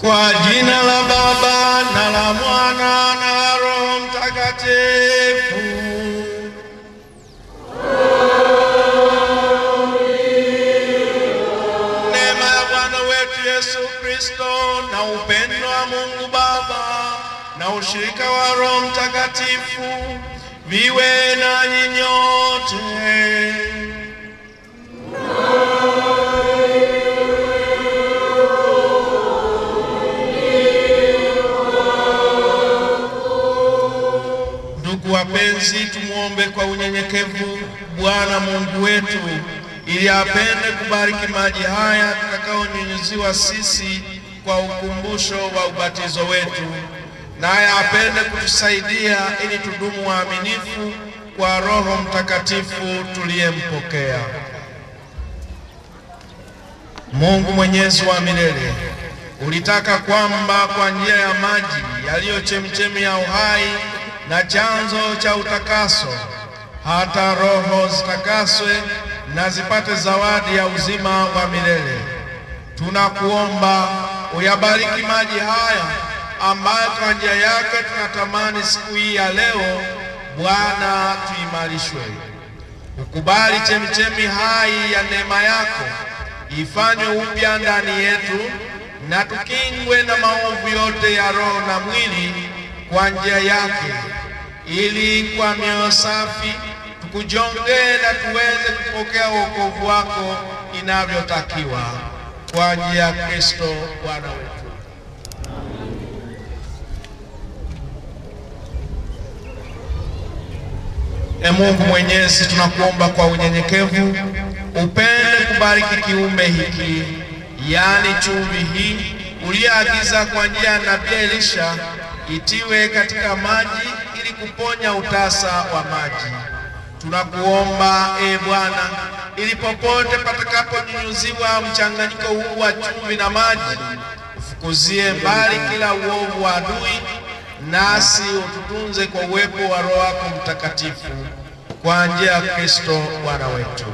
Kwa jina la Baba na la Mwana na la Roho Mtakatifu. Neema ya Bwana wetu Yesu Kristo na upendo wa Mungu Baba na ushirika wa Roho Mtakatifu viwe nanyi nyote. Wapenzi, tumuombe kwa unyenyekevu Bwana Mungu wetu ili apende kubariki maji haya tutakaonyunyuziwa sisi kwa ukumbusho wa ubatizo wetu, naye apende kutusaidia ili tudumu waaminifu kwa Roho Mtakatifu tuliyempokea. Mungu Mwenyezi wa milele, ulitaka kwamba kwa njia ya maji yaliyo chemchemi ya uhai na chanzo cha utakaso, hata roho zitakaswe na zipate zawadi ya uzima wa milele. Tunakuomba uyabariki maji haya ambayo kwa njia yake tunatamani siku hii ya leo Bwana tuimarishwe. Ukubali chemchemi hai ya neema yako ifanywe upya ndani yetu, na tukingwe na maovu yote ya roho na mwili kwa njia yake, ili kwa mioyo safi tukujongee na tuweze kupokea wokovu wako inavyotakiwa, kwa njia ya Kristo Bwana wetu. Mungu Mwenyezi, tunakuomba kwa unyenyekevu upende kubariki kiumbe hiki, yaani chumvi hii uliagiza kwa njia ya Nabii Elisha itiwe katika maji ili kuponya utasa wa maji. Tunakuomba Bwana, ili popote patakaponyunyuziwa mchanganyiko huu wa chumvi na maji, ufukuzie mbali kila uovu wa adui, nasi ututunze kwa uwepo wa Roho yako Mtakatifu, kwa njia ya Kristo Bwana wetu.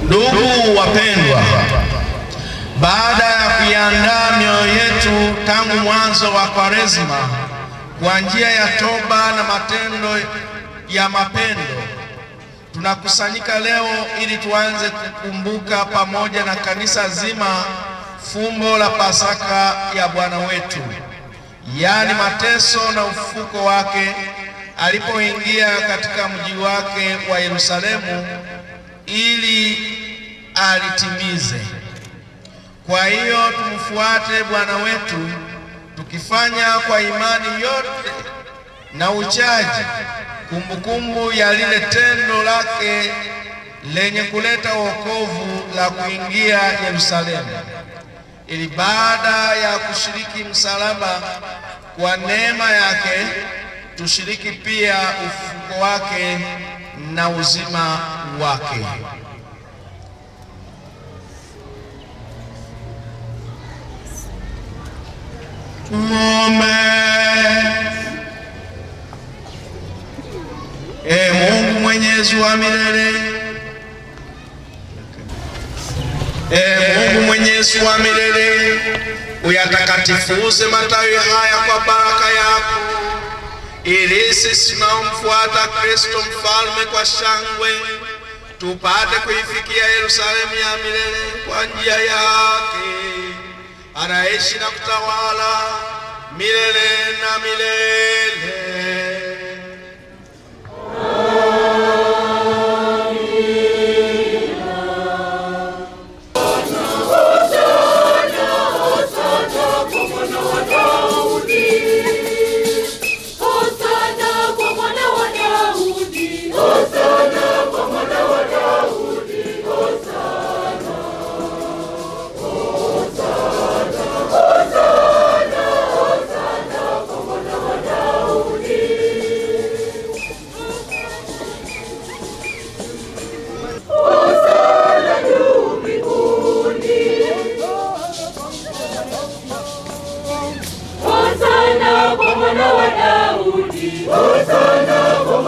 Ndugu wapendwa, baada ya kuiandaa mioyo yetu tangu mwanzo wa Kwaresima kwa njia ya toba na matendo ya mapendo, tunakusanyika leo ili tuanze kukumbuka pamoja na kanisa zima fumbo la Pasaka ya Bwana wetu, yaani mateso na ufufuko wake alipoingia katika mji wake wa Yerusalemu ili alitimize. Kwa hiyo tumfuate Bwana wetu tukifanya kwa imani yote na uchaji kumbukumbu ya lile tendo lake lenye kuleta wokovu la kuingia Yerusalemu, ili baada ya kushiriki msalaba kwa neema yake tushiriki pia ufufuko wake na uzima wake. Tuombe. Mungu Mwenyezi wa milele, Mungu Mwenyezi wa milele, uyatakatifuze matawi haya kwa baraka yako, ili sisi tunaomfuata Kristo mfalme kwa shangwe tupate kuifikia Yerusalemu ya milele kwa njia yake, anaishi na kutawala milele na milele. Hosana, mwana wa Daudi, Hosana kwa